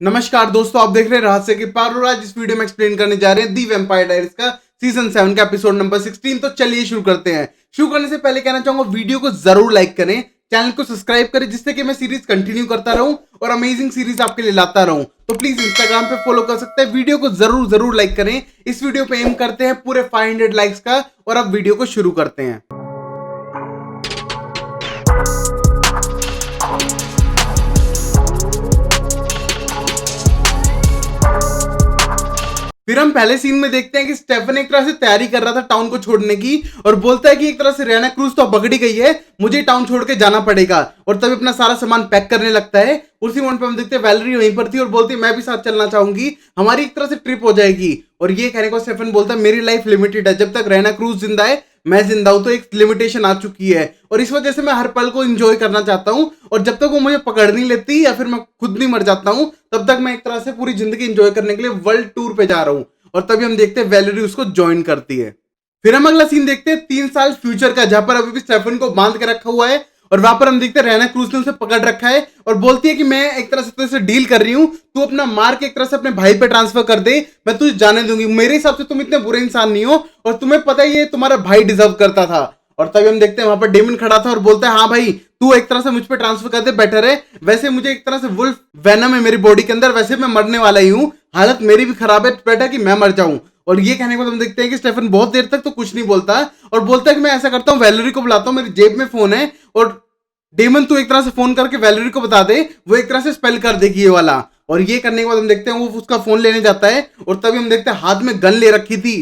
नमस्कार दोस्तों, आप देख रहे हैं रहस्य के पार और आज इस वीडियो में एक्सप्लेन करने जा रहे हैं दी वैम्पायर डायरीज का सीजन 7 का एपिसोड नंबर 16। तो चलिए शुरू करते हैं। शुरू करने से पहले कहना चाहूंगा वीडियो को जरूर लाइक करें, चैनल को सब्सक्राइब करें जिससे कि मैं सीरीज कंटिन्यू करता रहूं और अमेजिंग सीरीज आपके लिए लाता रहूं। तो प्लीज इंस्टाग्राम पे फॉलो कर सकते हैं। वीडियो को जरूर जरूर लाइक करें। इस वीडियो पे एम करते हैं पूरे 500 लाइक्स का और अब वीडियो को शुरू करते हैं। फिर हम पहले सीन में देखते हैं कि स्टेफन एक तरह से तैयारी कर रहा था टाउन को छोड़ने की और बोलता है कि एक तरह से रियाना क्रूज तो पकड़ी गई है, मुझे टाउन छोड़ के जाना पड़ेगा। और तभी अपना सारा सामान पैक करने लगता है। उसी मोमेंट पे हम देखते हैं वैलेरी वहीं पर थी और बोलती है मैं भी साथ चलना चाहूंगी, हमारी एक तरह से ट्रिप हो जाएगी। और ये कहने को स्टेफन बोलता है मेरी लाइफ लिमिटेड है, जब तक रियाना क्रूज जिंदा है मैं जिंदा हूं, तो एक लिमिटेशन आ चुकी है और इस वजह से मैं हर पल को एंजॉय करना चाहता हूं। और जब तक वो मुझे पकड़ नहीं लेती या फिर मैं खुद नहीं मर जाता हूं तब तक मैं एक तरह से पूरी जिंदगी एंजॉय करने के लिए वर्ल्ड टूर पे जा रहा हूं। और तभी हम देखते हैं वैलेरी उसको ज्वाइन करती है। फिर हम अगला सीन देखते हैं 3 साल फ्यूचर का, जहां पर अभी भी स्टेफन को बांध के रखा हुआ है और वहां पर हम देखते हैं रियाना क्रूज ने उसे पकड़ रखा है और बोलती है कि मैं एक तरह से तुझसे डील कर रही हूं, तू अपना मार्क एक तरह से अपने भाई पे ट्रांसफर कर दे, मैं तुझे जाने दूंगी। मेरे हिसाब से तुम इतने बुरे इंसान नहीं हो और तुम्हें पता है ये तुम्हारा भाई डिजर्व करता था। और तभी हम देखते हैं वहां पर डेमन खड़ा था और बोलता है हाँ भाई तू एक तरह से मुझ पे ट्रांसफर कर दे, बेटर है। वैसे मुझे एक तरह से वुल्फ वेनम है मेरी बॉडी के अंदर, वैसे मैं मरने वाला ही हूँ, हालत मेरी भी खराब है, बेटर कि मैं मर जाऊं। और ये कहने के बाद हम देखते हैं कि स्टेफन बहुत देर तक तो कुछ नहीं बोलता और बोलता है कि मैं ऐसा करता हूँ वैलेरी को बुलाता हूँ, मेरी जेब में फोन है और डेमन तू एक तरह से फोन करके वैलेरी को बता दे, वो एक तरह से स्पेल कर देगी ये वाला। और ये करने के बाद हम देखते हैं वो उसका फोन लेने जाता है और तभी हम देखते हैं हाथ में गन ले रखी थी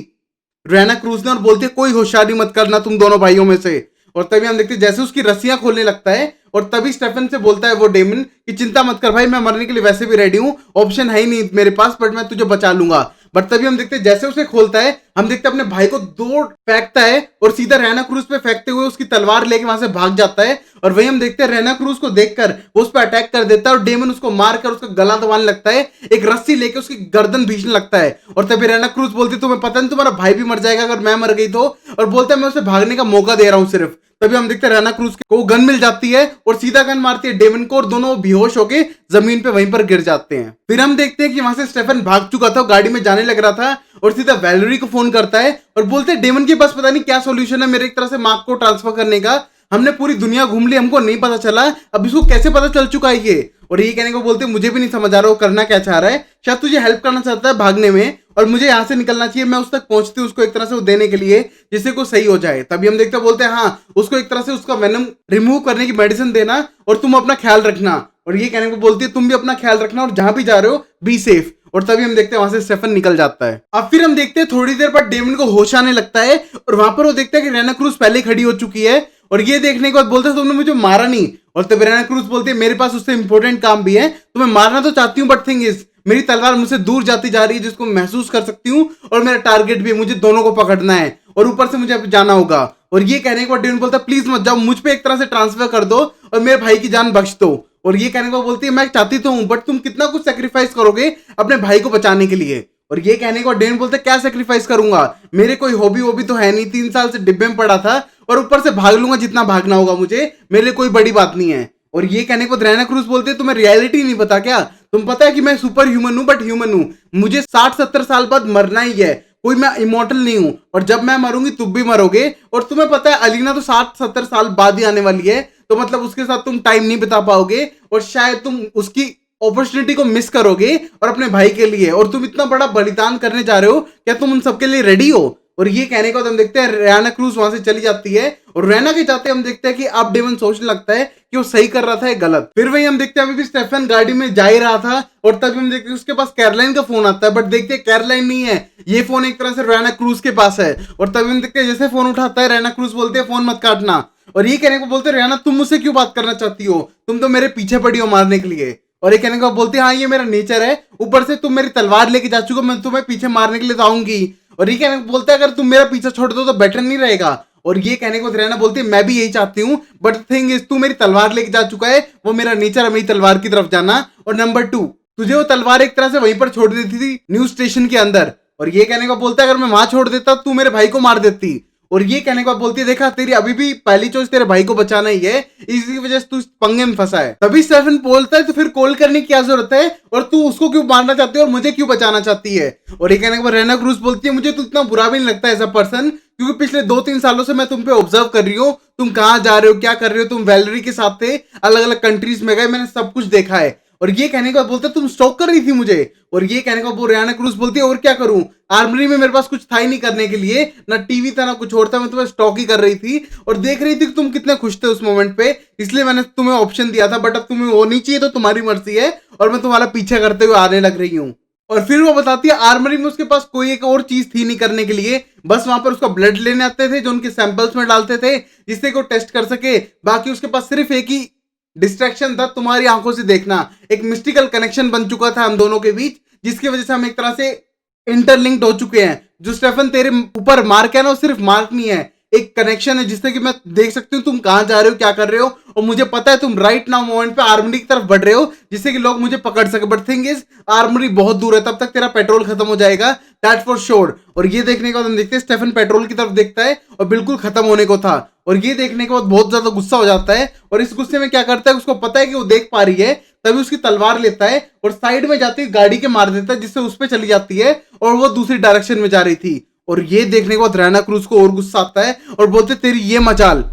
रियाना क्रूज ने और बोलती है कोई होशियारी मत करना तुम दोनों भाइयों में से। और तभी हम देखते हैं जैसे उसकी रस्सियां खोलने लगता है और तभी स्टेफन से बोलता है वो डेमन कि चिंता मत कर भाई, मैं मरने के लिए वैसे भी रेडी हूं, ऑप्शन है ही नहीं मेरे पास, बट मैं तुझे बचा लूंगा। बट तभी हम देखते हैं जैसे उसे खोलता है हम देखते हैं अपने भाई को दो फेंकता है और सीधा रियाना क्रूज पे फेंकते हुए उसकी तलवार लेके वहां से भाग जाता है। और वही हम देखते हैं रियाना क्रूज को देखकर वो उस पर अटैक कर देता है और डेमन उसको मारकर उसका गला दबाने लगता है, एक रस्सी लेके उसकी गर्दन भींचने लगता है। और तभी रियाना क्रूज बोलती है तुम्हें पता नहीं तुम्हारा भाई भी मर जाएगा अगर मैं मर गई तो, और बोलता है मैं उसे भागने का मौका दे रहा हूं सिर्फ। तभी हम देखते हैं रियाना क्रूज को गन मिल जाती है और सीधा गन मारती है डेमन को और दोनों बेहोश होके जमीन पे वहीं पर गिर जाते हैं। फिर हम देखते हैं कि वहां से स्टेफन भाग चुका था, गाड़ी में जाने लग रहा था और सीधा वैलेरी को फोन करता है और बोलते हैं डेमन के पास पता नहीं क्या सॉल्यूशन है मेरे एक तरह से मार्क को ट्रांसफर करने का, हमने पूरी दुनिया घूम ली, हमको नहीं पता चला, अब इसको कैसे पता चल चुका है ये। और ये कहने को बोलते मुझे भी नहीं समझ आ रहा वो करना क्या चाह रहा है, शायद तुझे हेल्प करना चाहता है भागने में और मुझे यहाँ से निकलना चाहिए, मैं उस तक पहुंचती हूँ उसको एक तरह से वो देने के लिए जिससे को सही हो जाए। तभी हम देखते बोलते हैं हाँ उसको एक तरह से उसका वेनम रिमूव करने की मेडिसिन देना और तुम अपना ख्याल रखना। और ये कहने को बोलती है तुम भी अपना ख्याल रखना और जहां भी जा रहे हो बी सेफ। और तभी हम देखते हैं वहां से स्टेफन निकल जाता है। अब फिर हम देखते हैं थोड़ी देर बाद डेमन को होश आने लगता है और वहां पर वो देखता है कि रियाना क्रूज पहले खड़ी हो चुकी है और ये देखने के बाद बोलते हैं तुमने मुझे मारा नहीं। और तब रियाना क्रूज बोलती है मेरे पास उससे इंपॉर्टेंट काम भी है, तुम्हें मारना तो चाहती हूँ बट थिंग इज मेरी तलवार मुझसे दूर जाती जा रही है जिसको महसूस कर सकती हूँ और मेरा टारगेट भी है, मुझे दोनों को पकड़ना है और ऊपर से मुझे जाना होगा। और ये कहने के बाद डेमन बोलता है प्लीज मत जाओ, मुझ पे एक तरह से ट्रांसफर कर दो और मेरे भाई की जान बख्श दो। और ये कहने को बोलती है मैं चाहती तो हूं बट तुम कितना कुछ सेक्रीफाइस करोगे अपने भाई को बचाने के लिए। और ये कहने को डेन बोलते क्या सेक्रीफाइस करूंगा, मेरे कोई हॉबी वॉबी तो है नहीं, 3 साल से डिब्बे में पड़ा था और ऊपर से भाग लूंगा जितना भागना होगा मुझे, मेरे लिए कोई बड़ी बात नहीं है। और ये कहने को रियाना क्रूज बोलते हैं तुम्हें रियलिटी नहीं पता क्या, तुम पता है कि मैं सुपर ह्यूमन हूं बट ह्यूमन हूं, मुझे 60-70 साल बाद मरना ही है, कोई मैं इमोर्टल नहीं हूं और जब मैं मरूंगी तुम भी मरोगे। और तुम्हें पता है अलीना तो 60-70 साल बाद ही आने वाली है, तो मतलब उसके साथ तुम टाइम नहीं बिता पाओगे और शायद तुम उसकी अपॉर्चुनिटी को मिस करोगे और अपने भाई के लिए, और तुम इतना बड़ा बलिदान करने जा रहे हो, क्या तुम उन सबके लिए रेडी हो। और ये कहने को हम देखते हैं रियाना क्रूज वहां से चली जाती है और रियाना के जाते हम देखते हैं कि अब डेमन सोचने लगता है कि वो सही कर रहा था या गलत। फिर वही हम देखते हैं अभी भी स्टेफन गाड़ी में जा ही रहा था और तभी हम देखते हैं उसके पास कैरोलाइन का फोन आता है, बट देखते हैं कैरोलाइन नहीं है, ये फोन एक तरह से रियाना क्रूज के पास है। और तभी हम देखते हैं जैसे फोन उठाता है रियाना क्रूज बोलते हैं फोन मत काटना। और ये कहने को बोलते हैं रियाना तुम मुझसे क्यों बात करना चाहती हो, तुम तो मेरे पीछे पड़ी हो मारने के लिए। और ये कहने को बोलते हैं हाँ ये मेरा नेचर है, ऊपर से तुम मेरी तलवार लेके जा चुके हो, मैं तुम्हें पीछे मारने के लिए तो आऊंगी। और ये कहने को बोलता है अगर तुम मेरा पीछा छोड़ दो तो बेटर नहीं रहेगा। और ये कहने को रियाना बोलती है मैं भी यही चाहती हूँ बट थिंग इज तू मेरी तलवार लेके जा चुका है, वो मेरा नेचर है मेरी तलवार की तरफ जाना। और नंबर 2 तुझे वो तलवार एक तरह से वहीं पर छोड़ देती थी न्यूज स्टेशन के अंदर। और ये कहने को बोलता है अगर मैं वहां छोड़ देता तू मेरे भाई को मार देती। और ये कहने के बाद बोलती है देखा तेरी अभी भी पहली चॉइस तेरे भाई को बचाना ही है, इसी वजह से तू इस पंगे में फंसा है। तभी स्टेफन बोलता है तो फिर कॉल करने की क्या जरूरत है, और तू उसको क्यों मारना चाहती है और मुझे क्यों बचाना चाहती है। और ये कहने के बाद रेना क्रूज बोलती है मुझे तो इतना बुरा भी नहीं लगता एज अ पर्सन, क्योंकि पिछले 2-3 सालों से मैं तुम पे ऑब्जर्व कर रही हूँ, तुम कहाँ जा रहे हो क्या कर रहे हो, तुम वैलेरी के साथ थे, अलग अलग कंट्रीज में गए, मैंने सब कुछ देखा है। और ये कहने के बाद बोलता है तुम स्टॉक कर रही थी मुझे। और ये कहने के बाद रियाना क्रूज बोलती है और क्या करूं, आर्मरी में मेरे पास कुछ था ही नहीं करने के लिए, ना टीवी था ना कुछ और था, मैं तुम्हें स्टॉक ही कर रही थी और देख रही थी कि तुम कितने खुश थे उस मोमेंट पे, इसलिए मैंने तुम्हें ऑप्शन दिया था, बट अब तुम्हें वो नहीं चाहिए तो तुम्हारी मर्जी है, और मैं तुम्हारा पीछा करते हुए आने लग रही हूँ। और फिर वो बताती है आर्मरी में उसके पास कोई एक और चीज थी नहीं करने के लिए, बस वहां पर उसका ब्लड लेने आते थे जो उनके सैंपल्स में डालते थे जिससे को टेस्ट कर सके, बाकी उसके पास सिर्फ एक ही डिस्ट्रैक्शन था, तुम्हारी आंखों से देखना। एक मिस्टिकल कनेक्शन बन चुका था हम दोनों के बीच, जिसकी वजह से हम एक तरह से इंटरलिंक्ड हो चुके हैं। जो स्टेफन तेरे ऊपर मार्क है ना, वो सिर्फ मार्क नहीं है, एक कनेक्शन है जिससे कि मैं देख सकती हूँ तुम कहां जा रहे हो क्या कर रहे हो, और मुझे पता है तुम राइट नाउ मोमेंट पे आर्मरी की तरफ बढ़ रहे हो जिससे कि लोग मुझे पकड़ सके, बट थिंग इज आर्मरी बहुत दूर है, तब तक तेरा पेट्रोल खत्म हो जाएगा, दैट फॉर श्योर। और ये देखने के बाद हम देखते हैं स्टेफन पेट्रोल की तरफ देखता है और बिल्कुल खत्म होने को था, और ये देखने के बाद बहुत ज्यादा गुस्सा हो जाता है, और इस गुस्से में क्या करता है, उसको पता है कि वो देख पा रही है, तभी उसकी तलवार लेता है और साइड में जाती हुई गाड़ी के मार देता है, जिससे उस पर चली जाती है और वो दूसरी डायरेक्शन में जा रही थी। और ये देखने के बाद रेना क्रूज को और गुस्सा आता है और बोलते तेरी ये मचाल।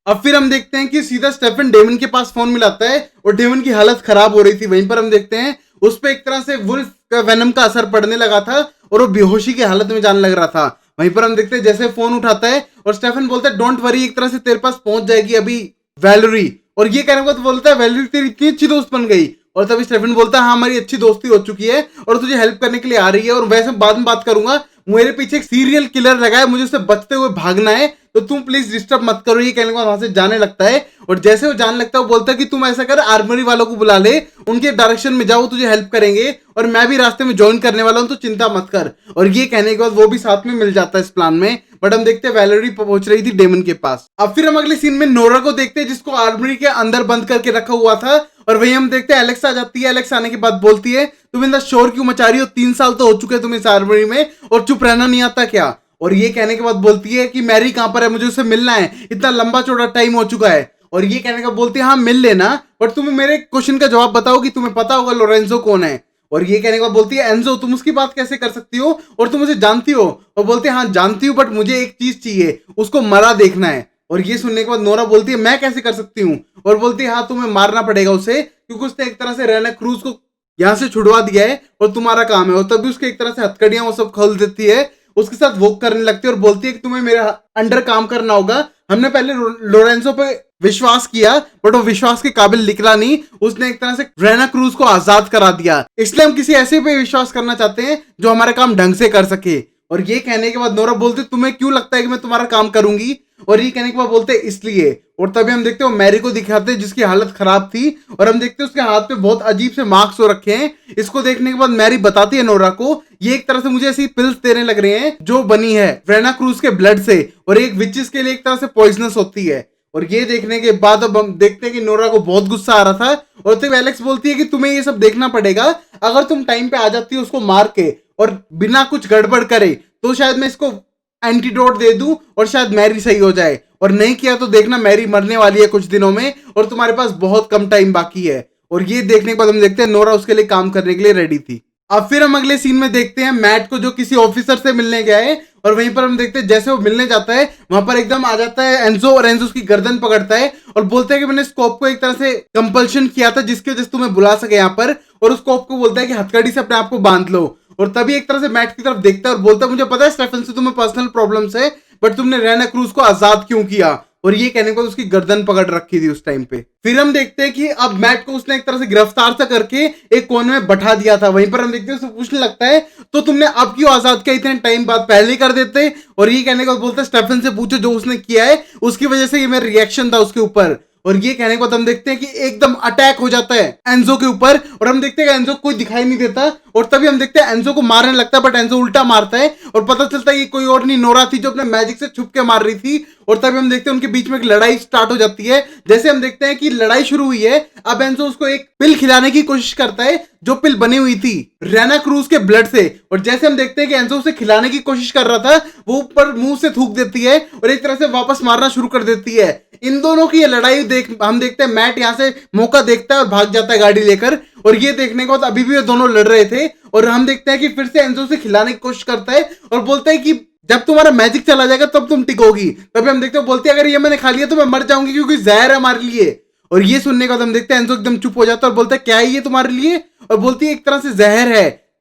अब फिर हम देखते हैं कि सीधा स्टेफन डेमन के पास फोन मिलाता है और डेमन की हालत खराब हो रही थी, वहीं पर हम देखते हैं उस पर एक तरह से वुल्फ का वेनम का असर पड़ने लगा था और वो बेहोशी की हालत में जाने लग रहा था। वहीं पर हम देखते हैं जैसे फोन उठाता है और स्टेफन बोलता है डोंट वरी, एक तरह से तेरे पास पहुंच जाएगी अभी वैलेरी। और ये कहने के बाद बोलता है वैलेरी तेरी इतनी अच्छी दोस्त बन गई, और तभी स्टेफन बोलता है हाँ हमारी अच्छी दोस्ती हो चुकी है और तुझे हेल्प करने के लिए आ रही है, और वैसे बाद में बात करूंगा, मेरे पीछे एक सीरियल किलर लगा है, मुझे उससे बचते हुए भागना है, तो तुम प्लीज डिस्टर्ब मत करो। ये कहने के बाद वहां से जाने लगता है, और जैसे वो जाने लगता है वो बोलता है कि तुम ऐसा कर आर्मरी वालों को बुला ले, उनके डायरेक्शन में जाओ, तुझे हेल्प करेंगे, और मैं भी रास्ते में ज्वाइन करने वाला हूं तो चिंता मत कर। और ये कहने के बाद वो भी साथ में मिल जाता है इस प्लान में, बट हम देखते हैं वैलेरी पहुंच रही थी डेमन के पास। अब फिर हम अगले सीन में नोरा को देखते हैं जिसको आर्मरी के अंदर बंद करके रखा हुआ था, और वही हम देखते हैं एलेक्स आ जाती है। एलेक्स आने के बाद बोलती है तुम इतना शोर क्यों मचा रही हो, 3 साल तो हो चुके हैं तुम इस आर्मरी में और चुप रहना नहीं आता क्या। और ये कहने के बाद बोलती है कि मैरी कहां पर है, मुझे उससे मिलना है, इतना लंबा चौड़ा टाइम हो चुका है। और ये कहने का बोलती है हाँ मिल लेना, बट तुम्हें मेरे क्वेश्चन का जवाब बताओ कि तुम्हें पता होगा लोरेंजो कौन है। और ये कहने के बाद बोलती है एंजो तुम उसकी बात कैसे कर सकती हो, और तुम उसे जानती हो। और बोलते हैं हाँ जानती हूँ, बट मुझे एक चीज चाहिए, उसको मरा देखना है। और ये सुनने के बाद नोरा बोलती है मैं कैसे कर सकती हूँ, और बोलती है हाँ तुम्हें मारना पड़ेगा उसे, क्योंकि उसने एक तरह से रेना क्रूज को यहाँ से छुड़वा दिया है और तुम्हारा काम है। और तभी उसके एक तरह से हथकड़ियां वो सब खोल देती है, उसके साथ वॉक करने लगती है और बोलती है कि तुम्हें मेरे अंडर काम करना होगा। हमने पहले लोरेंजो पे विश्वास किया, बट वो विश्वास के काबिल निकला नहीं, उसने एक तरह से रेना क्रूज को आजाद करा दिया, इसलिए हम किसी ऐसे पे विश्वास करना चाहते हैं जो हमारा काम ढंग से कर सके। और ये कहने के बाद नोरा बोलते तुम्हें क्यों लगता है कि मैं तुम्हारा काम करूंगी, और ये कहने के बाद बोलते इसलिए। और तभी हम देखते हैं मैरी को दिखाते हैं जिसकी हालत खराब थी, और हम देखते हैं उसके हाथ पे बहुत अजीब से मार्क्स हो रखे हैं। इसको देखने के बाद मैरी बताती है नोरा को ये एक तरह से मुझे ऐसी पिल्स देने लग रहे हैं जो बनी है रेना क्रूज के ब्लड से, और एक विचेस के लिए एक तरह से पॉइजनस होती है। और ये देखने के बाद अब हम देखते हैं कि नोरा को बहुत गुस्सा आ रहा था, और तब एलेक्स बोलती है कि तुम्हें ये सब देखना पड़ेगा, अगर तुम टाइम पे आ जाती हो उसको मार के और बिना कुछ गड़बड़ करे तो शायद मैं इसको एंटीडोट दे दूं और शायद मैरी सही हो जाए, और नहीं किया तो देखना मैरी मरने वाली है कुछ दिनों में और तुम्हारे पास बहुत कम टाइम बाकी है। और ये देखने के बाद हम देखते हैं नोरा उसके लिए काम करने के लिए रेडी थी। अब फिर हम अगले सीन में देखते हैं मैट को जो किसी ऑफिसर से मिलने गया है, और वहीं पर हम देखते हैं जैसे वो मिलने जाता है वहां पर एकदम आ जाता है एंजो, और एंजो उसकी गर्दन पकड़ता है और बोलता है कि मैंने स्कोप को एक तरह से कंपल्शन किया था जिसकी वजह से तुम्हें बुला सके यहाँ पर, और उस स्कोप को बोलता है कि हथकड़ी से अपने आप को बांध लो। और तभी एक तरह से मैट की तरफ देखता है और बोलता है मुझे पता है स्टेफन से तुम्हें पर्सनल प्रॉब्लम्स है, बट तुमने रेना क्रूज को आजाद क्यों किया। और ये कहने को उसकी गर्दन पकड़ रखी थी उस टाइम पे। फिर हम देखते हैं कि अब मैट को उसने एक तरह से गिरफ्तार सा करके एक कोने में बैठा दिया था। वहीं पर हम देखते हैं उसे पूछने लगता है तो तुमने अब क्यों आजाद किया, इतने टाइम बाद पहले कर देते। और ये कहने को बोलता है स्टेफन से पूछो जो उसने किया है, उसकी वजह से ये मेरा रिएक्शन था उसके ऊपर। और ये कहने के बाद हम देखते हैं कि एकदम अटैक हो जाता है एंजो के ऊपर, और हम देखते हैं एंजो कोई दिखाई नहीं देता, और तभी हम देखते हैं एंजो को मारने लगता है, बट एंजो उल्टा मारता है और पता चलता है कि कोई और नहीं नोरा थी जो अपने मैजिक से छुप के मार रही थी। और तभी हम देखते हैं उनके बीच में एक लड़ाई स्टार्ट हो जाती है। जैसे हम देखते हैं कि लड़ाई शुरू हुई है, अब एंजो उसको एक पिल खिलाने की कोशिश करता है जो पिल बनी हुई थी रेना क्रूज के ब्लड से, और जैसे हम देखते हैं कि एंजो उसे खिलाने की कोशिश कर रहा था, वो ऊपर मुंह से थूक देती है और एक तरह से वापस मारना शुरू कर देती है। इन दोनों की ये लड़ाई हम देखते हैं मैट यहाँ से मौका देखता है और भाग जाता है गाड़ी लेकर, और ये देखने के बाद अभी भी ये दोनों लड़ रहे थे, और हम देखते हैं कि फिर से एंजो से खिलाने की कोशिश करता है और बोलता है कि जब तुम्हारा मैजिक चला जाएगा तब तुम टिकोगी। तभी हम देखते हैं बोलती है अगर ये मैंने खा लिया तो मैं मर जाऊंगी क्योंकि जहर है हमारे लिए। और ये सुनने के बाद हम देखते हैं एंजो एकदम चुप हो जाता है और बोलता है क्या है ये तुम्हारे लिए, और बोलती है एक तरह से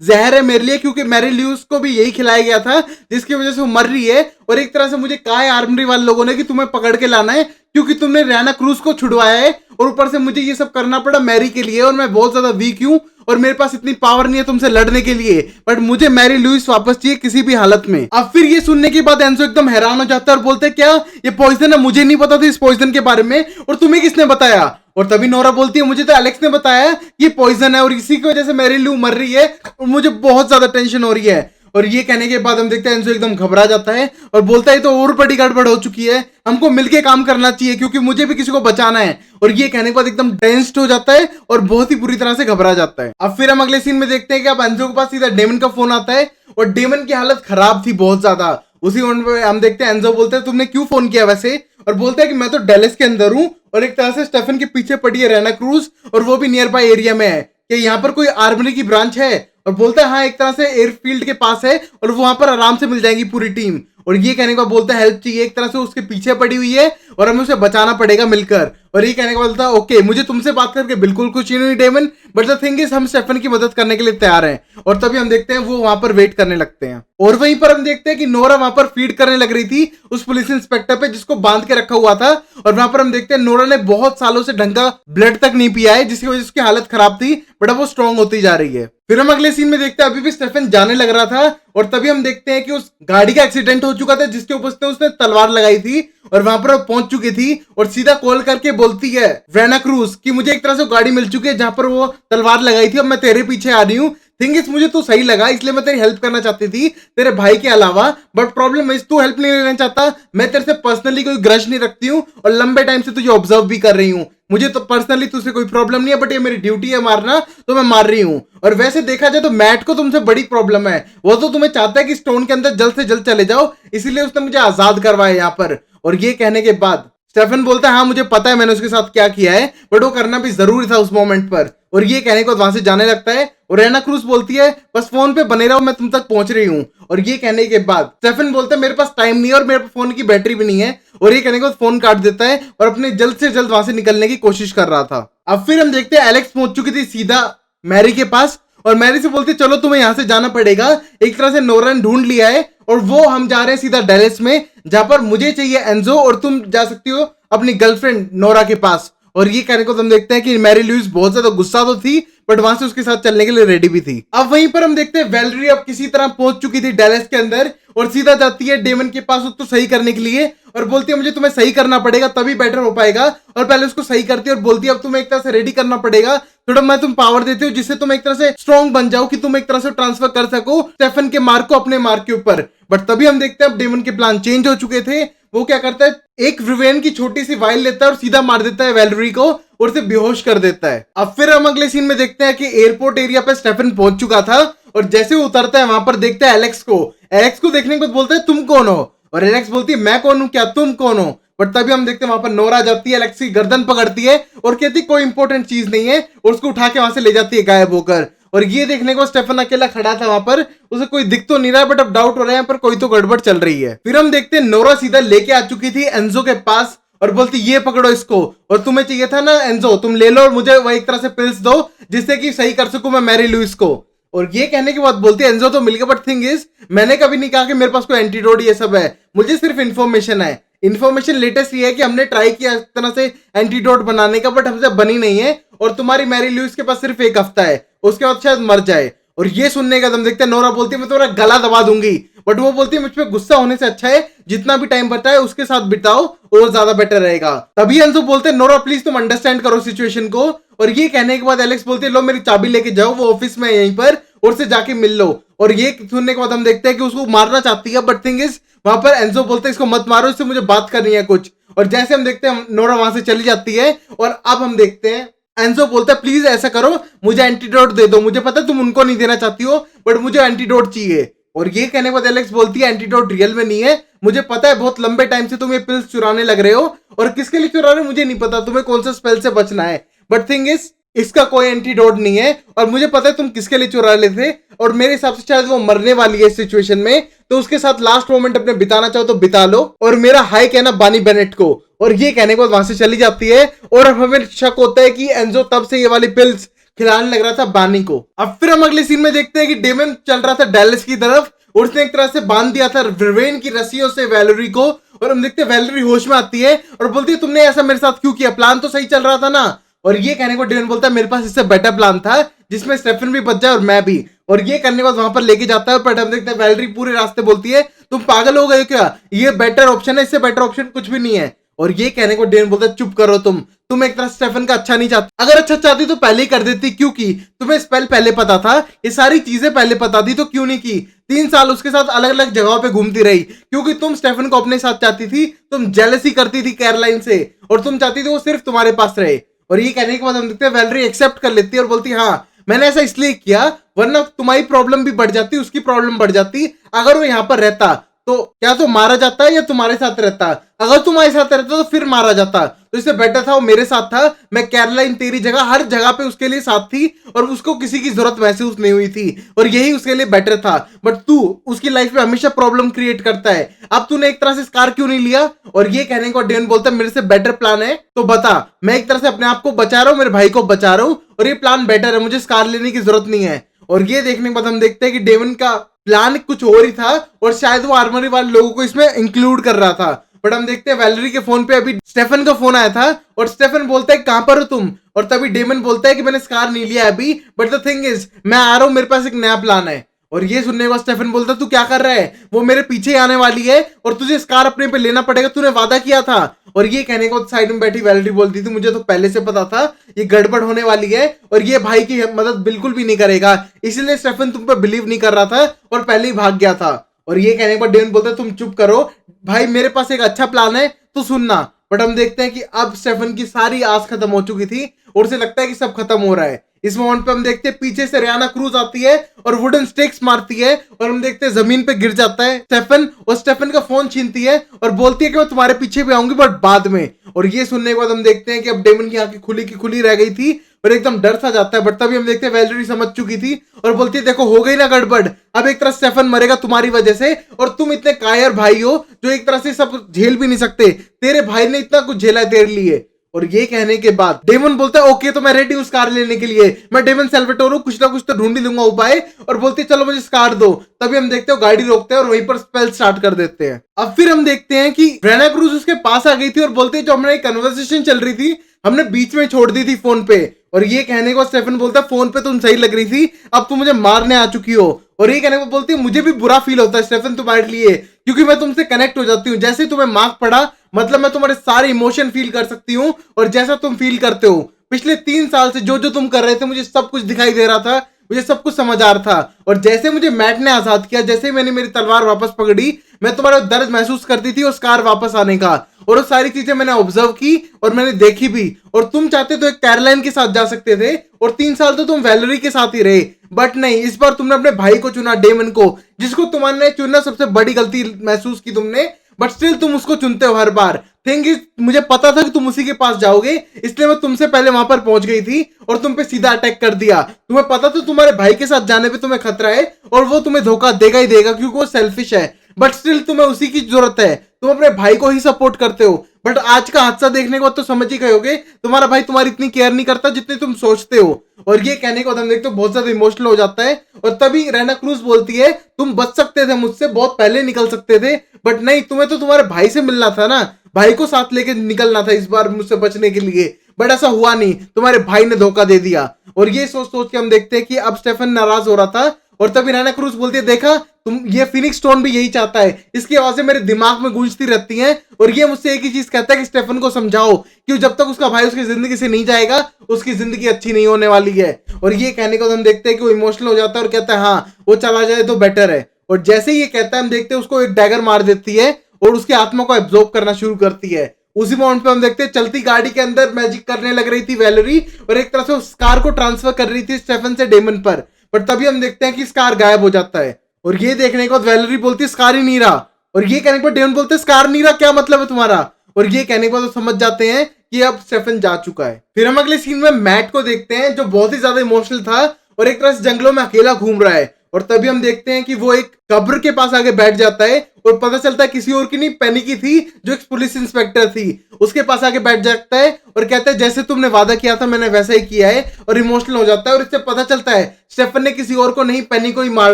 जहर है मेरे लिए, क्योंकि मैरी ल्यूस को भी यही खिलाया गया था जिसकी वजह से वो मर रही है, और एक तरह से मुझे कहा है आर्मरी वाले लोगों ने कि तुम्हें पकड़ के लाना है क्योंकि तुमने रेना क्रूज को छुड़वाया है, और ऊपर से मुझे ये सब करना पड़ा मैरी के लिए, और मैं बहुत ज्यादा वीक हूं और मेरे पास इतनी पावर नहीं है तुमसे लड़ने के लिए, बट मुझे मैरी लुइस वापस चाहिए किसी भी हालत में। अब फिर ये सुनने के बाद एंजो एकदम हैरान हो जाता है और बोलते हैं क्या ये पॉइजन है, मुझे नहीं पता था इस पॉइजन के बारे में, और तुम्हें किसने बताया। और तभी नोरा बोलती है मुझे तो एलेक्स ने बताया ये पॉइजन है और इसी की वजह से मैरी लू मर रही है और मुझे बहुत ज्यादा टेंशन हो रही है। और ये कहने के बाद हम देखते हैं एंजो एकदम घबरा जाता है और बोलता है तो और बड़ी गड़बड़ हो चुकी है, हमको मिलके काम करना चाहिए क्योंकि मुझे भी किसी को बचाना है। और ये कहने के बाद एकदम टेंस्ड हो जाता है और बहुत ही बुरी तरह से घबरा जाता है। अब फिर हम अगले सीन में देखते हैं कि अब एंजो के पास सीधा डेमन का फोन आता है और डेमन की हालत खराब थी बहुत ज्यादा। उसी मोमेंट में हम देखते हैं एंजो बोलते हैं तुमने क्यों फोन किया वैसे, और बोलता है कि मैं तो डेलिस के अंदर हूं और एक तरह से स्टेफन के पीछे पड़ी है रेना क्रूज और वो भी नियर बाय एरिया में है, कि यहाँ पर कोई आर्मरी की ब्रांच है, और बोलता है हाँ एक तरह से एयरफील्ड के पास है और वहां पर आराम से मिल जाएगी पूरी टीम। और ये कहने के बाद बोलता है हेल्प चाहिए, एक तरह से उसके पीछे पड़ी हुई है और हमें उसे बचाना पड़ेगा मिलकर। और ये कहने के बाद बोलता है ओके मुझे तुमसे बात करके बिल्कुल खुशी नहीं Damon, but the thing is हम स्टेफन की मदद करने के लिए तैयार हैं। और तभी हम देखते हैं वो वहां पर वेट करने लगते हैं और वहीं पर हम देखते हैं कि नोरा वहां पर फीड करने लग रही थी उस पुलिस इंस्पेक्टर पे जिसको बांध के रखा हुआ था, और वहां पर हम देखते हैं नोरा ने बहुत सालों से ढंग का ब्लड तक नहीं पिया है जिसकी वजह से उसकी हालत खराब थी, बट अब वो स्ट्रांग होती जा रही है। फिर हम अगले सीन में देखते हैं अभी भी स्टेफन जाने लग रहा था और तभी हम देखते हैं कि उस गाड़ी का एक्सीडेंट हो चुका था जिसके ऊपर उसने तलवार लगाई थी और वहां पर वो पहुंच चुकी थी और सीधा कॉल करके बोलती है रेना क्रूज कि मुझे एक तरह से गाड़ी मिल चुकी है जहां पर वो तलवार लगाई थी और मैं तेरे पीछे आ रही हूँ। थिंग इज मुझे तू सही लगा इसलिए मैं तेरी हेल्प करना चाहती थी तेरे भाई के अलावा, बट प्रॉब्लम इज तू हेल्प नहीं लेना चाहता। मैं तेरे से पर्सनली कोई ग्रज नहीं रखती हूँ और लंबे टाइम से तुझे ऑब्जर्व भी कर रही हूँ, मुझे तो पर्सनली तुझसे कोई प्रॉब्लम नहीं है, बट ये मेरी ड्यूटी है मारना तो मैं मार रही हूँ। और वैसे देखा जाए तो मैट को तुमसे बड़ी प्रॉब्लम है, वो तो तुम्हें चाहता है कि स्टोन के अंदर जल्द से जल्द चले जाओ, इसीलिए उसने मुझे आजाद करवाया यहाँ पर। और ये कहने के बाद स्टेफन बोलता है हाँ मुझे पता है मैंने उसके साथ क्या किया है, बट वो करना भी जरूरी था उस मोमेंट पर। और ये कहने को वहां से जाने लगता है और रेना क्रूज बोलती है बस फोन पे बने रहो मैं तुम तक पहुंच रही हूँ। और ये कहने के बाद स्टेफन बोलता है मेरे पास टाइम नहीं है और मेरे फोन की बैटरी भी नहीं है, और ये कहने के बाद फोन काट देता है और अपने जल्द से जल्द वहां से निकलने की कोशिश कर रहा था। अब फिर हम देखते हैं एलेक्स पहुंच चुकी थी सीधा मैरी के पास और मैरी से बोलती चलो तुम्हें यहां से जाना पड़ेगा, एक तरह से नोरा ने ढूंढ लिया है और वो हम जा रहे हैं सीधा डेलिस में जहां पर मुझे चाहिए एंजो और तुम जा सकती हो अपनी गर्लफ्रेंड नोरा के पास। और ये कहने को हम देखते हैं कि मैरी लुइस बहुत ज्यादा गुस्सा तो थी बट वहां से उसके साथ चलने के लिए रेडी भी थी। अब वहीं पर हम देखते हैं वैलेरी अब किसी तरह पहुंच चुकी थी डेलिस के अंदर और सीधा जाती है डेमन के पास उसको सही करने के लिए और बोलती है मुझे तुम्हें सही करना पड़ेगा तभी बेटर हो पाएगा। और पहले उसको सही करती है और बोलती है अब तुम्हें एक तरह से रेडी करना पड़ेगा, थोड़ा मैं तुम पावर देती हूँ जिससे तुम एक तरह से स्ट्रॉन्ग बन जाओ कि तुम एक तरह से ट्रांसफर कर सको स्टेफन के मार्क को अपने मार्क के ऊपर। बट तभी हम देखते हैं अब डेमन के प्लान चेंज हो चुके थे। वो क्या करता है एक विवेन की छोटी सी वाइल लेता है और सीधा मार देता है वैलेरी को और उसे बेहोश कर देता है। अब फिर हम अगले सीन में देखते हैं कि एयरपोर्ट एरिया पे स्टेफन पहुंच चुका था और जैसे वो उतरता है वहां पर देखता है एलेक्स को देखने के बाद बोलता है तुम कौन हो, और एलेक्स बोलती है मैं कौन हूं क्या तुम कौन हो। बट तभी हम देखते हैं वहां पर नोरा जाती है, एलेक्स की गर्दन पकड़ती है और कहती कोई इंपॉर्टेंट चीज नहीं है और उसको उठा के वहां से ले जाती है गायब होकर। और ये देखने को स्टेफन अकेला खड़ा था वहां पर, उसे कोई दिख तो नहीं रहा बट अब डाउट हो रहा है पर कोई तो गड़बड़ चल रही है। फिर हम देखते हैं नोरा सीधा लेके आ चुकी थी एंजो के पास और बोलती ये पकड़ो इसको, और तुम्हें चाहिए था ना एंजो तुम ले लो और मुझे वह एक तरह से पिल्स दो जिससे कि सही कर सकूं मैं मैरी लुइस को। और ये कहने के बाद बोलती है एंजो तो मिल गया बट थिंग इज मैंने कभी नहीं कहा कि मेरे पास कोई एंटीडोट ये सब है, मुझे सिर्फ इन्फॉर्मेशन है। इन्फॉर्मेशन लेटेस्ट ये है कि हमने ट्राई किया इस तरह से एंटीडोट बनाने का बट हमसे बनी नहीं है और तुम्हारी मैरी लुइस के पास सिर्फ 1 हफ्ता है उसके बाद शायद मर जाए। और ये सुनने का हम देखते हैं नोरा बोलती है मैं तुम्हारा गला दबा दूंगी, बट वो बोलती है मुझ पे गुस्सा होने से अच्छा है जितना भी टाइम बचा है उसके साथ बिताओ और ज्यादा बेटर रहेगा। तभी एंजो बोलते हैं नोरा प्लीज तुम अंडरस्टैंड करो सिचुएशन को। और ये कहने के बाद एलेक्स बोलती है लो मेरी चाबी लेके जाओ, वो ऑफिस में है यहीं पर, और से जाके मिल लो। और ये सुनने के बाद हम देखते हैं कि उसको मारना चाहती है, बट थिंग इज वहां पर एंजो बोलते हैं इसको मत मारो, इससे मुझे बात करनी है कुछ। और जैसे हम देखते हैं नोरा वहां से चली जाती है। और अब हम देखते हैं एंजो बोलता है प्लीज ऐसा करो मुझे एंटीडोट दे दो, मुझे पता है तुम उनको नहीं देना चाहती हो बट मुझे एंटीडोट चाहिए। और ये कहने के बाद एलेक्स बोलती है एंटीडोट रियल में नहीं है, मुझे पता है बहुत लंबे टाइम से तुम ये पिल्स चुराने लग रहे हो, और किसके लिए चुरा रहे हो मुझे नहीं पता, तुम्हें कौन सा स्पेल से बचना है, बट थिंग इज इसका कोई एंटीडोट नहीं है और मुझे पता है तुम किसके लिए चुरा रहे थे। और मेरे हिसाब से शायद वो मरने वाली है इस सिचुएशन में, तो उसके साथ लास्ट मोमेंट अपने बिताना चाहो तो बिता लो। और मेरा हाई कहना बानी बेनेट को। और ये कहने के बाद वहां से चली जाती है। और अब हमें शक होता है कि एंजो तब से ये वाली पिल्स खिलाने लग रहा था बानी को। अब फिर हम अगले सीन में देखते हैं कि डेमन चल रहा था डैलस की तरफ और उसने एक तरह से बांध दिया था रिवेन की रस्सियों से वैलेरी को। और हम देखते हैं वैलेरी होश में आती है और बोलती है तुमने ऐसा मेरे साथ क्यों किया, प्लान तो सही चल रहा था ना। और ये कहने को डेमन बोलता है मेरे पास इससे बेटर प्लान था जिसमें स्टेफन भी बच जाए और मैं भी। और ये करने के बाद वहां पर लेके जाता है, पर हम देखते हैं वैलेरी पूरे रास्ते बोलती है तुम पागल हो गए क्या, ये बेटर ऑप्शन है, इससे बेटर ऑप्शन कुछ भी नहीं है। और ये कहने को डेमन बोलता है चुप करो तुम एक तरह स्टेफन का अच्छा नहीं चाहती, अगर अच्छा चाहती तो पहले ही कर देती, क्योंकि तुम्हें स्पेल पहले पता था, ये सारी चीजें पहले पता थी तो क्यों नहीं की। 3 साल उसके साथ अलग अलग जगहों पे घूमती रही क्योंकि तुम स्टेफन को अपने साथ चाहती थी, तुम जेलसी करती थी कैरोलाइन से और तुम चाहती थी वो सिर्फ तुम्हारे पास रहे। और ये कहने के बाद हम देखते हैं वैलेरी एक्सेप्ट कर लेती है और बोलती है हाँ मैंने ऐसा इसलिए किया वरना तुम्हारी प्रॉब्लम भी बढ़ जाती, उसकी प्रॉब्लम बढ़ जाती। अगर वो यहाँ पर रहता तो क्या तो मारा जाता है या तुम्हारे साथ रहता, अगर तुम्हारे साथ रहता तो फिर मारा जाता, तो इससे बेटर था वो मेरे साथ था। मैं कैरोलाइन तेरी जगह हर जगह पे उसके लिए साथ थी और उसको किसी की जरूरत महसूस नहीं हुई थी और यही उसके लिए बेटर था। बट तू उसकी लाइफ में हमेशा प्रॉब्लम क्रिएट करता है, अब तूने एक तरह से स्कार क्यों नहीं लिया। और ये कहने को डेन बोलता है मेरे से बेटर प्लान है तो बता, मैं एक तरह से अपने आप को बचा रहा हूँ, मेरे भाई को बचा रहा हूँ और ये प्लान बेटर है, मुझे स्कार लेने की जरूरत नहीं है। और ये देखने के बाद हम देखते हैं कि डेमन का प्लान कुछ और ही था और शायद वो आर्मरी वाले लोगों को इसमें इंक्लूड कर रहा था। बट हम देखते हैं वैलेरी के फोन पे अभी स्टेफन का फोन आया था और स्टेफन बोलता है कहां पर हो तुम, और तभी डेमन बोलता है कि मैंने स्कार नहीं लिया अभी, बट द थिंग इज मैं आ रहा हूं, मेरे पास एक नया प्लान है। और ये सुनने के बाद स्टेफन बोलता है तू क्या कर रहा है, वो मेरे पीछे आने वाली है और तुझे स्कार अपने पे लेना पड़ेगा, तूने वादा किया था। और ये कहने को साइड में बैठी वैलेरी बोलती थी मुझे तो पहले से पता था ये गड़बड़ होने वाली है और ये भाई की मदद बिल्कुल भी नहीं करेगा, इसलिए स्टेफन तुम पे बिलीव नहीं कर रहा था और पहले ही भाग गया था। और ये कहने के बाद डेमन बोलता है तुम चुप करो भाई, मेरे पास एक अच्छा प्लान है तो सुनना। बट हम देखते हैं कि अब स्टेफन की सारी आस खत्म हो चुकी थी और उसे लगता है कि सब खत्म हो रहा है। इस मोमेंट पे हम देखते हैं पीछे से रियाना क्रूज आती है और वुडन स्टिक्स मारती है और हम देखते हैं जमीन पे गिर जाता है स्टेफन और स्टेफन का फोन छीनती है और बोलती है कि मैं तुम्हारे पीछे भी आऊंगी बट बाद में। और ये सुनने के बाद हम देखते हैं कि अब डेमन की आंखें खुली की खुली रह गई थी और एकदम डर सा जाता है। बट तभी हम देखते हैं वैलेरी समझ चुकी थी और बोलती है देखो हो गई ना गड़बड़, अब एक तरह स्टेफन मरेगा तुम्हारी वजह से और तुम इतने कायर भाई हो जो एक तरह से सब झेल भी नहीं सकते, तेरे भाई ने इतना कुछ झेला है तेरे लिए। और ये कहने के बाद डेमन बोलता है ओके तो मैं रेडी हूं स्कार लेने के लिए, मैं डेमन सेल्वेटोर हूं, कुछ ना कुछ तो ढूंढ ही लूंगा उपाय। और बोलती है चलो मुझे स्कार दो। तभी हम देखते हो गाड़ी रोकते हैं और वहीं पर स्पेल स्टार्ट कर देते हैं। अब फिर हम देखते हैं कि रेना क्रूज उसके पास आ गई थी और बोलती है जो हमारी कन्वर्सेशन चल रही थी हमने बीच में छोड़ दी थी फोन पे। और ये कहने को स्टेफन बोलता है फोन पे तुम सही लग रही थी, अब तुम मुझे मारने आ चुकी हो। और ये कहने को बोलती है मुझे भी बुरा फील होता है स्टेफन तुम्हारे लिए, क्योंकि मैं तुमसे कनेक्ट हो जाती हूँ, जैसे ही तुम्हें मार्क पड़ा मतलब मैं तुम्हारे सारे इमोशन फील कर सकती हूँ और जैसा तुम फील करते हो पिछले 3 साल से जो जो तुम कर रहे थे मुझे सब कुछ दिखाई दे रहा था, मुझे सब कुछ समझ आ रहा था। और जैसे मुझे मैट ने आजाद किया, जैसे मैंने मेरी तलवार वापस पकड़ी, मैं तुम्हारा दर्द महसूस करती थी और स्कार वापस आने का, और वो सारी चीजें मैंने ऑब्जर्व की और मैंने देखी भी। और तुम चाहते तो एक कैरोलाइन के साथ जा सकते थे और 3 साल तो तुम वैलेरी के साथ ही रहे, बट नहीं, इस बार तुमने अपने भाई को चुना, डेमन को, जिसको तुम्हारे चुनना सबसे बड़ी गलती महसूस की तुमने, बट स्टिल तुम उसको चुनते हो हर बार। थिंक इज मुझे पता था कि तुम उसी के पास जाओगे, इसलिए मैं तुमसे पहले वहां पर पहुंच गई थी और तुम पे सीधा अटैक कर दिया। तुम्हें पता था तुम्हारे भाई के साथ जाने पे तुम्हें खतरा है और वो तुम्हें धोखा देगा ही देगा क्योंकि वो सेल्फिश है, बट स्टिल तुम्हें उसी की जरूरत है, तुम अपने भाई को ही सपोर्ट करते हो। बट आज का हादसा देखने के बाद तो समझ ही गए होगे तुम्हारा भाई तुम्हारी इतनी केयर नहीं करता जितनी तुम सोचते हो। और ये कहने के बाद हम देखते हो बहुत ज्यादा इमोशनल हो जाता है और तभी रेना क्रूज बोलती है तुम बच सकते थे मुझसे, बहुत पहले निकल सकते थे, बट नहीं, तुम्हें तो तुम्हारे भाई से मिलना था ना, भाई को साथ लेके निकलना था इस बार मुझसे बचने के लिए, बट ऐसा हुआ नहीं, तुम्हारे भाई ने धोखा दे दिया। और ये सोच सोच के हम देखते हैं कि अब स्टेफन नाराज हो रहा था और तभी रेना क्रूज बोलती है देखा तुम ये फिनिक्स स्टोन भी यही चाहता है। इसकी आवाजें मेरे दिमाग में गूंजती रहती हैं और ये मुझसे एक ही चीज कहता है कि स्टेफन को समझाओ कि जब तक उसका भाई उसकी जिंदगी से नहीं जाएगा उसकी जिंदगी अच्छी नहीं होने वाली है। और ये कहने को हम देखते हैं कि वो इमोशनल हो जाता है और कहता है हाँ वो चला जाए तो बेटर है। और जैसे ही ये कहता है हम देखते हैं उसको एक डैगर मार देती है और उसकी आत्मा को एब्जॉर्ब करना शुरू करती है। उसी मोमेंट पे हम देखते हैं चलती गाड़ी के अंदर मैजिक करने लग रही थी वैलेरी और एक तरह से उस कार को ट्रांसफर कर रही थी स्टेफन से डेमन पर। बट तभी हम देखते हैं कि स्कार गायब हो जाता है और ये देखने के बाद वैलेरी बोलती है स्कार ही नहीं रहा। और ये कहने के बाद डेमन बोलते हैं स्कार नहीं रहा क्या मतलब है तुम्हारा। और ये कहने के बाद वो समझ जाते हैं कि अब स्टेफन जा चुका है। फिर हम अगले सीन में मैट को देखते हैं जो बहुत ही ज्यादा इमोशनल था और एक तरह से जंगलों में अकेला घूम रहा है। और तभी हम देखते हैं कि वो एक कब्र के पास आगे बैठ जाता है और पता चलता है किसी और की नहीं पेनी की थी जो एक पुलिस इंस्पेक्टर थी। उसके पास आगे बैठ जाता है और कहता है जैसे तुमने वादा किया था मैंने वैसा ही किया है और इमोशनल हो जाता है। और इससे पता चलता है स्टेफन ने किसी और को नहीं पेनी को ही मार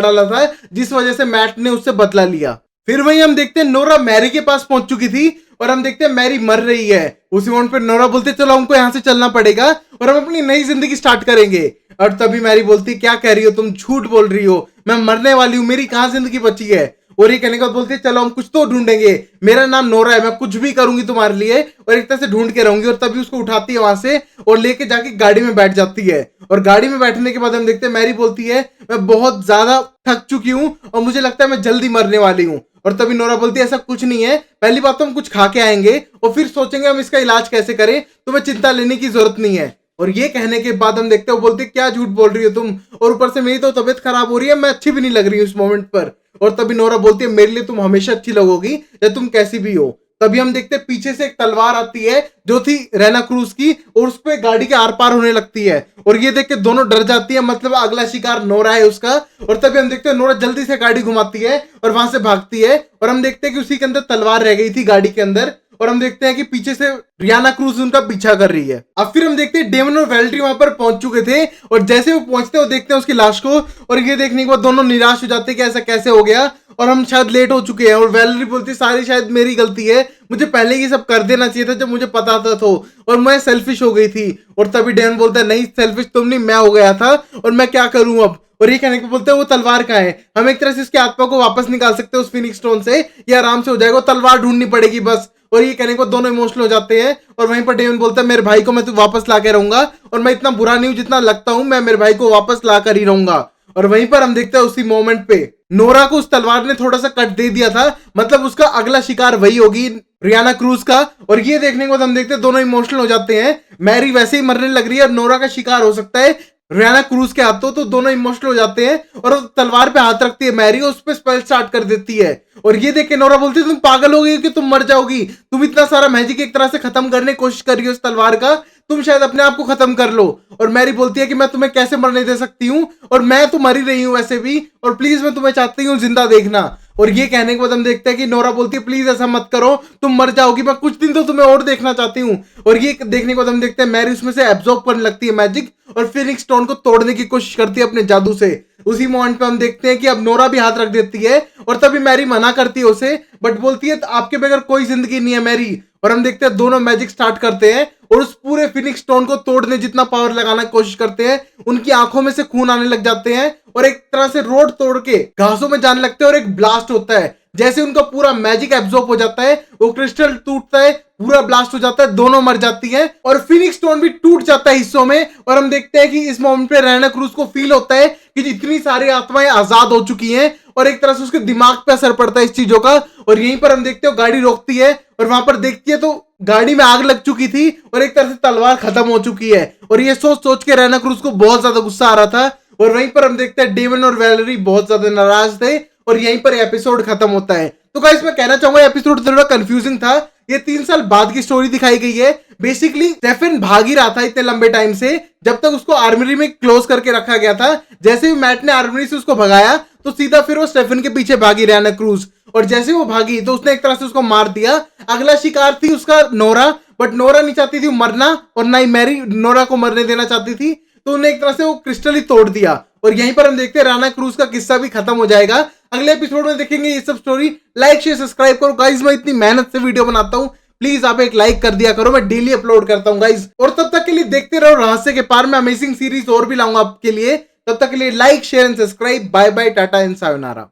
डाला था जिस वजह से मैट ने उससे बदला लिया। फिर वहीं हम देखते हैं नोरा मैरी के पास पहुंच चुकी थी और हम देखते हैं मैरी मर रही है। उसी मोमेंट पे नोरा बोलते चलो हमको यहाँ से चलना पड़ेगा और हम अपनी नई जिंदगी स्टार्ट करेंगे। और तभी मैरी बोलती क्या कह रही हो तुम झूठ बोल रही हो मैं मरने वाली हूँ मेरी कहाँ जिंदगी बची है। और ये कहने के बाद बोलती है चलो हम कुछ तो ढूंढेंगे मेरा नाम नोरा है मैं कुछ भी करूंगी तुम्हारे लिए और एक तरह से ढूंढ के रहूंगी। और तभी उसको उठाती है वहां से और लेके जाके गाड़ी में बैठ जाती है। और गाड़ी में बैठने के बाद हम देखते हैं मैरी बोलती है मैं बहुत ज्यादा थक चुकी हूँ और मुझे लगता है मैं जल्दी मरने वाली हूँ। और तभी नोरा बोलती है ऐसा कुछ नहीं है पहली बात तो हम कुछ खा के आएंगे और फिर सोचेंगे हम इसका इलाज कैसे करें तुम्हें चिंता लेने की जरूरत नहीं है। और ये कहने के बाद हम देखते हो बोलते क्या झूठ बोल रही हो तुम और ऊपर से मेरी तो तबीयत खराब हो रही है मैं अच्छी भी नहीं लग रही हूँ इस मोमेंट पर। और तभी नोरा बोलती है मेरे लिए तुम हमेशा अच्छी लगोगी या तुम कैसी भी हो। तभी हम देखते हैं पीछे से एक तलवार आती है जो थी रेना क्रूज की और उस पर गाड़ी के आर पार होने लगती है और ये देख के दोनों डर जाती है मतलब अगला शिकार नोरा है उसका। और तभी हम देखते हैं नोरा जल्दी से गाड़ी घुमाती है और वहां से भागती है और हम देखते हैं कि उसी के अंदर तलवार रह गई थी गाड़ी के अंदर। और हम देखते हैं कि पीछे से रियाना क्रूज उनका पीछा कर रही है। अब फिर हम देखते हैं डेमन और वैलेरी वहां पर पहुंच चुके थे और जैसे वो पहुंचते हैं वो देखते हैं उसकी लाश को और ये देखने के बाद दोनों निराश हो जाते हैं कि ऐसा कैसे हो गया और हम शायद लेट हो चुके हैं। और वैलेरी बोलती है सारी शायद मेरी गलती है मुझे पहले ये सब कर देना चाहिए था जब मुझे पता था तो और मैं सेल्फिश हो गई थी। और तभी डेमन बोलता है नहीं सेल्फिश तुम नहीं मैं हो गया था और मैं क्या करूं अब। और ये कहने को बोलते हैं वो तलवार कहाँ है हम एक तरह से उसकी आत्मा को वापस निकाल सकते हैं उस फिनिक्स स्टोन से ये आराम से हो जाएगा तलवार ढूंढनी पड़ेगी बस। और ये कहने को दोनों इमोशनल हो जाते हैं और वहीं पर डेमन बोलता है मेरे भाई को मैं तो वापस ला के रहूंगा और मैं इतना बुरा नहीं हूं जितना लगता हूं मैं मेरे भाई को वापस ला कर ही रहूंगा। और वहीं पर हम देखते हैं उसी मोमेंट पे नोरा को उस तलवार ने थोड़ा सा कट दे दिया था मतलब उसका अगला शिकार वही होगी रियाना क्रूज का। और ये देखने के बाद हम देखते हैं दोनों इमोशनल हो जाते हैं मैरी वैसे ही मरने लग रही है और नोरा का शिकार हो सकता है रियाना क्रूज के हाथों तो दोनों इमोशनल हो जाते हैं और तलवार पे हाथ रखती है मैरी उस पर स्पेल स्टार्ट कर देती है। और ये देख के नोरा बोलती है तुम पागल हो गई कि तुम मर जाओगी तुम इतना सारा मैजिक एक तरह से खत्म करने की कोशिश कर रही हो इस तलवार का तुम शायद अपने आप को खत्म कर लो। और मैरी बोलती है कि मैं तुम्हें कैसे मरने दे सकती हूँ और मैं तो मर ही रही हूँ वैसे भी और प्लीज मैं तुम्हें चाहती हूँ जिंदा देखना। और ये कहने के बाद हम देखते हैं कि नोरा बोलती है प्लीज ऐसा मत करो तुम मर जाओगी मैं कुछ दिन तो तुम्हें और देखना चाहती हूँ। और ये देखने के बाद हम देखते हैं मैरी उसमें से एब्जॉर्ब करने लगती है मैजिक और फिनिक्स स्टोन को तोड़ने की कोशिश करती है अपने जादू से। उसी मोमेंट पे हम देखते हैं कि अब नोरा भी हाथ रख देती है और तभी मैरी मना करती है उसे बट बोलती है आपके बगैर कोई जिंदगी नहीं है मैरी। और हम देखते हैं दोनों मैजिक स्टार्ट करते हैं और उस पूरे फिनिक्स स्टोन को तोड़ने जितना पावर लगाने की कोशिश करते हैं उनकी आंखों में से खून आने लग जाते हैं और एक तरह से रोड तोड़ के घासों में जाने लगते हैं और एक ब्लास्ट होता है जैसे उनका पूरा मैजिक एब्जॉर्ब हो जाता है वो क्रिस्टल टूटता है पूरा ब्लास्ट हो जाता है दोनों मर जाती हैं और फिनिक्स स्टोन भी टूट जाता है हिस्सों में। और हम देखते हैं कि इस मोमेंट पे रेना क्रूज को फील होता है कि इतनी सारी आत्माएं आजाद हो चुकी हैं और एक तरह से उसके दिमाग पे असर पड़ता है इस चीजों का। और यहीं पर हम देखते हो गाड़ी रोकती है और वहां पर देखती है तो गाड़ी में आग लग चुकी थी और एक तरह से तलवार खत्म हो चुकी है। और ये सोच सोच के रेना क्रूज को बहुत ज्यादा गुस्सा आ रहा था। और वहीं पर हम देखते हैं डेमन और वैलेरी बहुत ज्यादा नाराज थे और यहीं पर एपिसोड खत्म होता है। तो गाइस मैं कहना चाहूंगा एपिसोड थोड़ा कंफ्यूजिंग था ये 3 साल बाद की स्टोरी दिखाई गई है। बेसिकली स्टेफन भाग ही रहा था इतने लंबे टाइम से जब तक उसको आर्मरी में क्लोज करके रखा गया था। जैसे ही मैट ने आर्मरी से उसको भगाया तो सीधा फिर वो स्टेफन के पीछे भागी रियाना क्रूज और जैसे वो भागी तो उसने एक तरह से उसको मार दिया। अगला शिकार थी उसका नोरा बट नोरा नहीं चाहती थी मरना और ना ही मैरी नोरा को मरने देना चाहती थी तो उन्हें एक तरह से वो क्रिस्टल ही तोड़ दिया। और यहीं पर हम देखते हैं रियाना क्रूज का किस्सा भी खत्म हो जाएगा। अगले एपिसोड में देखेंगे ये सब स्टोरी। लाइक शेयर सब्सक्राइब करो गाइस मैं इतनी मेहनत से वीडियो बनाता हूँ प्लीज आप एक लाइक कर दिया करो मैं डेली अपलोड करता हूँ गाइस। और तब तक के लिए देखते रहो रहस्य के पार में अमेजिंग सीरीज और भी लाऊंगा आपके लिए। तब तक के लिए like share and subscribe bye bye tata and sayonara.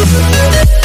है।